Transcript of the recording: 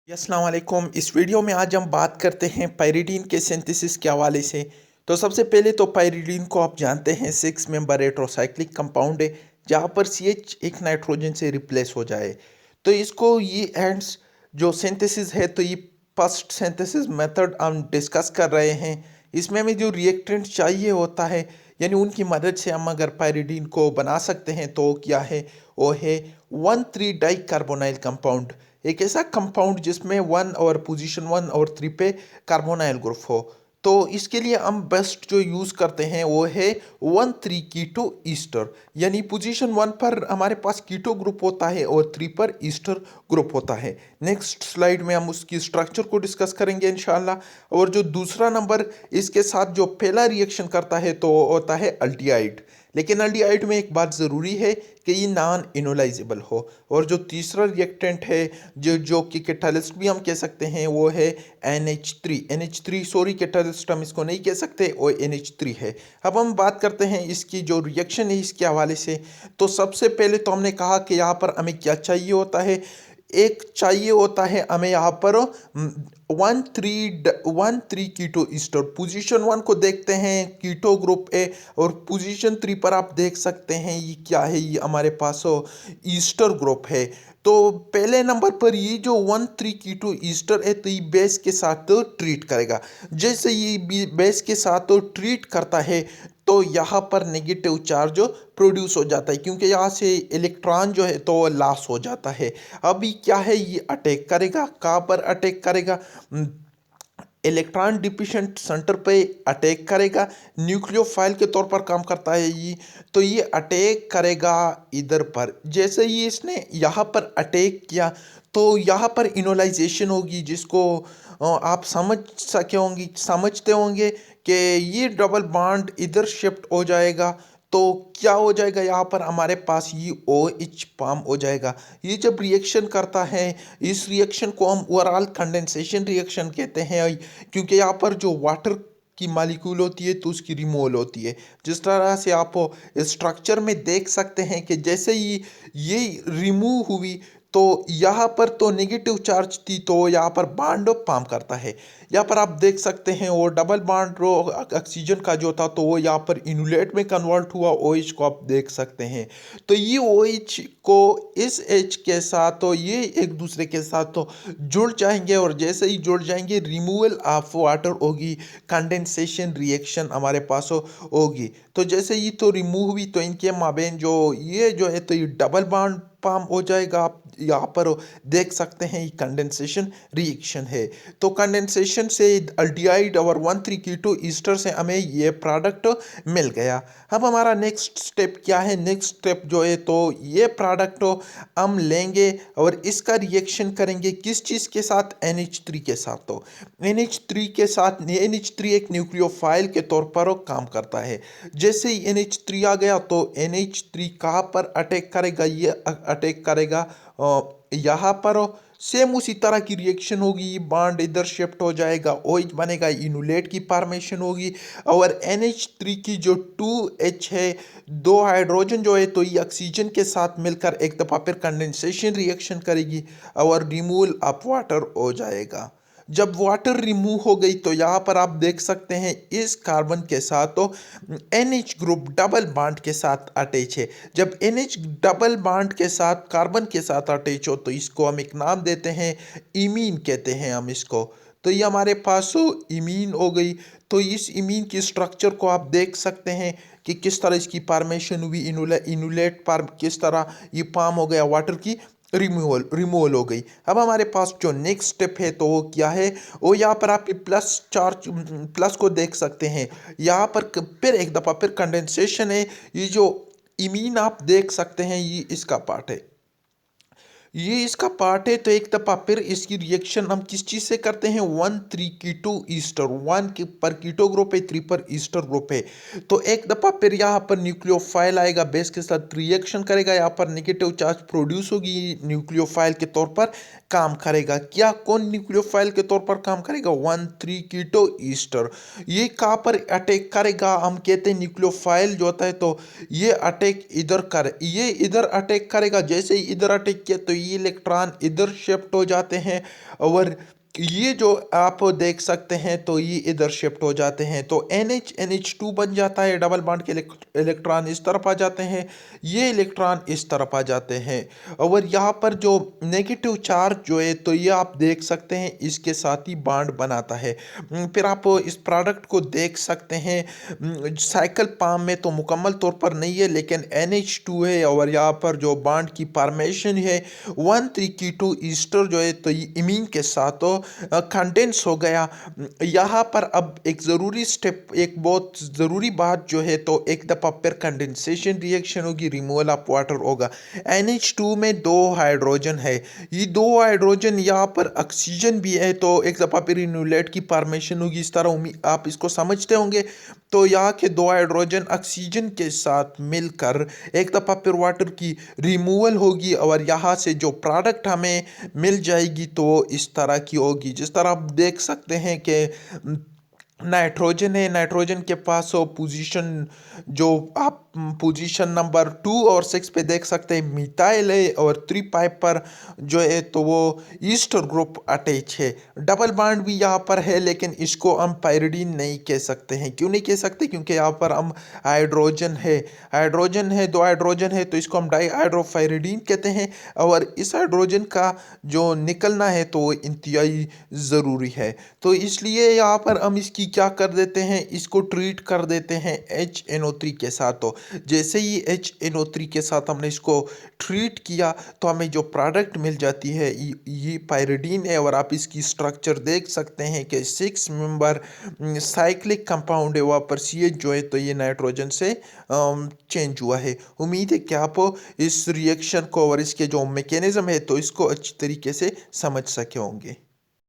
अस्सलाम वालेकुम। इस वीडियो में आज हम बात करते हैं पायरीडीन के सिंथेसिस के हवाले से। तो सबसे पहले तो पायरीडीन को आप जानते हैं 6 मेंबर हेट्रोसाइक्लिक कंपाउंड है, जहाँ पर CH एक नाइट्रोजन से रिप्लेस हो जाए। तो इसको ये एंड्स जो सिंथेसिस है, तो ये फर्स्ट सिंथेसिस मेथड हम डिस्कस कर रहे हैं। इसमें हमें जो रिएक्टेंट चाहिए होता है, यानी उनकी मदद से हम अगर पायरीडीन को बना सकते हैं, तो क्या है वो है 1,3 डाई कार्बोनाइल कंपाउंड। एक ऐसा कंपाउंड जिसमें 1 और पोजीशन 1 और 3 पे कार्बोनाइल ग्रुप हो। तो इसके लिए हम बेस्ट जो यूज़ करते हैं वो है 1,3 कीटो ईस्टर। यानी पोजीशन 1 पर हमारे पास कीटो ग्रुप होता है और 3 पर ईस्टर ग्रुप होता है। नेक्स्ट स्लाइड में हम उसकी स्ट्रक्चर को डिस्कस करेंगे इंशाल्लाह। और जो दूसरा नंबर इसके साथ जो पहला रिएक्शन करता है, तो वो होता है अल्डिहाइड। लेकिन अल्डिहाइड में एक बात ज़रूरी है कि ये नॉन इनोलाइजेबल हो। और जो तीसरा रिएक्टेंट है, जो कि कैटालिस्ट भी हम कह सकते हैं, वो है NH3। सॉरी, कैटालिस्ट हम इसको नहीं कह सकते, वो NH3 है। अब हम बात करते हैं इसकी जो रिएक्शन है इसके हवाले से। तो सबसे पहले तो हमने कहा कि यहाँ पर हमें क्या चाहिए होता है। एक चाहिए होता है हमें यहाँ पर 1,3 कीटो ईस्टर। पोजीशन 1 को देखते हैं, कीटो ग्रुप है। और पोजीशन 3 पर आप देख सकते हैं ये क्या है, ये हमारे पास ईस्टर ग्रुप है। तो पहले नंबर पर ये जो 1,3 कीटो ईस्टर है, तो ये बेस के साथ ट्रीट करेगा। जैसे ये बेस के साथ ट्रीट करता है, तो यहाँ पर नेगेटिव चार्ज प्रोड्यूस हो जाता है, क्योंकि यहाँ से इलेक्ट्रॉन जो है तो लॉस हो जाता है। अभी क्या है, ये अटैक करेगा, कहाँ पर अटैक करेगा, इलेक्ट्रॉन डिफिशिएंट सेंटर पे अटैक करेगा। न्यूक्लियोफाइल के तौर पर काम करता है ये। तो ये अटैक करेगा इधर पर। जैसे ही इसने यहाँ पर अटैक किया, तो यहाँ पर इनोलाइजेशन होगी, जिसको आप समझते होंगे कि ये डबल बॉन्ड इधर शिफ्ट हो जाएगा। तो क्या हो जाएगा, यहाँ पर हमारे पास ये OH फॉर्म हो जाएगा। ये जब रिएक्शन करता है, इस रिएक्शन को हम ओवरऑल कंडेंसेशन रिएक्शन कहते हैं, क्योंकि यहाँ पर जो वाटर की मालिक्यूल होती है, तो उसकी रिमूवल होती है। जिस तरह से आप स्ट्रक्चर में देख सकते हैं कि जैसे ही ये रिमूव हुई, तो यहाँ पर तो नेगेटिव चार्ज थी, तो यहाँ पर बॉन्ड फॉर्म करता है। यहाँ पर आप देख सकते हैं वो डबल बॉन्ड रो ऑक्सीजन का जो था, तो वो यहाँ पर इनुलेट में कन्वर्ट हुआ, OH को आप देख सकते हैं। तो ये OH को इस H के साथ, तो ये एक दूसरे के साथ तो जुड़ जाएंगे। और जैसे ही जुड़ जाएंगे, रिमूवल ऑफ वाटर होगी, कंडेंसेशन रिएक्शन हमारे पास होगी। तो जैसे ये तो रिमूव हुई, तो इनके माबेन जो है, तो ये डबल बॉन्ड फॉर्म हो जाएगा। आप यहाँ पर देख सकते हैं ये कंडेंसेशन रिएक्शन है। तो कंडेंसेशन से अल्डिहाइड और 1,3 कीटो ईस्टर से हमें ये प्रोडक्ट मिल गया। अब हमारा नेक्स्ट स्टेप क्या है, नेक्स्ट स्टेप जो है, तो ये प्रोडक्ट हम लेंगे और इसका रिएक्शन करेंगे किस चीज़ के साथ, NH3 के साथ। तो NH3 के साथ, NH3 एक न्यूक्लियोफाइल के तौर पर काम करता है। जैसे ही NH3 आ गया, तो NH3 कहाँ पर अटैक करेगा, ये अटैक करेगा यहाँ पर। सेम उसी तरह की रिएक्शन होगी, बॉन्ड इधर शिफ्ट हो जाएगा, OH बनेगा, इनुलेट की फॉर्मेशन होगी। और NH3 की जो 2H है, 2 हाइड्रोजन जो है, तो ये ऑक्सीजन के साथ मिलकर एक दफ़ा फिर कंडेंसेशन रिएक्शन करेगी और रिमूवल ऑफ वाटर हो जाएगा। जब वाटर रिमूव हो गई, तो यहाँ पर आप देख सकते हैं इस कार्बन के साथ तो NH ग्रुप डबल बॉन्ड के साथ अटैच है। जब NH डबल बॉन्ड के साथ कार्बन के साथ अटैच हो, तो इसको हम एक नाम देते हैं, इमीन कहते हैं हम इसको। तो ये हमारे पास इमीन हो गई। तो इस इमीन की स्ट्रक्चर को आप देख सकते हैं कि किस तरह इसकी फॉर्मेशन हुई, इनुलेट फॉर्म किस तरह ये फॉर्म हो गया, वाटर की रिमूवल हो गई। अब हमारे पास जो नेक्स्ट स्टेप है, तो वो क्या है, वो यहाँ पर आप प्लस चार्ज प्लस को देख सकते हैं। यहाँ पर फिर एक दफ़ा फिर कंडेंसेशन है। ये जो इमीन आप देख सकते हैं, ये इसका पार्ट है, ये इसका पार्ट है। तो एक दफ़ा फिर इसकी रिएक्शन हम किस चीज़ से करते हैं, 1,3 कीटो ईस्टर। 1 के पर कीटो ग्रुप है, 3 पर ईस्टर ग्रुप है। तो एक दफ़ा फिर यहाँ पर न्यूक्लियोफाइल आएगा, बेस के साथ रिएक्शन करेगा, यहाँ पर नेगेटिव चार्ज प्रोड्यूस होगी, न्यूक्लियोफाइल के तौर पर काम करेगा। क्या कौन न्यूक्लियोफाइल के तौर पर काम करेगा, 1,3 कीटो ईस्टर। ये कहाँ पर अटैक करेगा, हम कहते हैं न्यूक्लियोफाइल जो होता है, तो ये इधर अटैक करेगा। जैसे ही इधर अटैक किया, तो ये इलेक्ट्रॉन इधर शिफ्ट हो जाते हैं और ये जो आप देख सकते हैं तो ये इधर शिफ्ट हो जाते हैं, तो NH2 बन जाता है, डबल बॉन्ड के इलेक्ट्रॉन इस तरफ आ जाते हैं, ये इलेक्ट्रॉन इस तरफ आ जाते हैं। और यहाँ पर जो नेगेटिव चार्ज जो है तो ये आप देख सकते हैं इसके साथ ही बॉन्ड बनाता है। फिर आप इस प्रोडक्ट को देख सकते हैं, साइकिल पाम में तो मुकम्मल तौर पर नहीं है लेकिन NH2 है और यहाँ पर जो बॉन्ड की फॉर्मेशन है 1,3 कीटो ईस्टर जो है तो ये इमीन के साथ तो कंडेंस हो गया। यहाँ पर अब एक ज़रूरी स्टेप, एक बहुत ज़रूरी बात जो है तो एक दफ़ा फिर कंडेंसेशन रिएक्शन होगी, रिमूवल ऑफ वाटर होगा। NH2 में 2 हाइड्रोजन है, ये 2 हाइड्रोजन यहाँ पर ऑक्सीजन भी है, तो एक दफ़ा फिर रिन्यूलेट की फॉर्मेशन होगी इस तरह, आप इसको समझते होंगे। तो यहाँ के 2 हाइड्रोजन ऑक्सीजन के साथ मिलकर एक दफ़ा फिर वाटर की रिमूवल होगी और यहाँ से जो प्रोडक्ट हमें मिल जाएगी तो इस तरह की होगी, जिस तरह आप देख सकते हैं कि नाइट्रोजन है, नाइट्रोजन के पास हो पोजीशन, जो आप पोजीशन नंबर 2 और 6 पे देख सकते हैं मिथाइल है और 3 पाइप पर जो है तो वो ईस्टर ग्रुप अटैच है। डबल बॉन्ड भी यहाँ पर है लेकिन इसको हम पायरिडीन नहीं कह सकते हैं। क्यों नहीं कह सकते? क्योंकि यहाँ पर हम हाइड्रोजन है, 2 हाइड्रोजन है तो इसको हम डाईहाइड्रोपायरिडीन कहते हैं और इस हाइड्रोजन का जो निकलना है तो इंतहाई ज़रूरी है। तो इसलिए यहाँ पर हम इसकी क्या कर देते हैं, इसको ट्रीट कर देते हैं HNO3 के साथ। तो जैसे ही HNO3 के साथ हमने इसको ट्रीट किया तो हमें जो प्रोडक्ट मिल जाती है ये पायरिडीन है और आप इसकी स्ट्रक्चर देख सकते हैं कि 6 मेंबर साइक्लिक कंपाउंड है, वहाँ पर CH जो है तो ये नाइट्रोजन से चेंज हुआ है। उम्मीद है कि आप इस रिएक्शन को और इसके जो मैकेनिज्म है तो इसको अच्छी तरीके से समझ सके होंगे।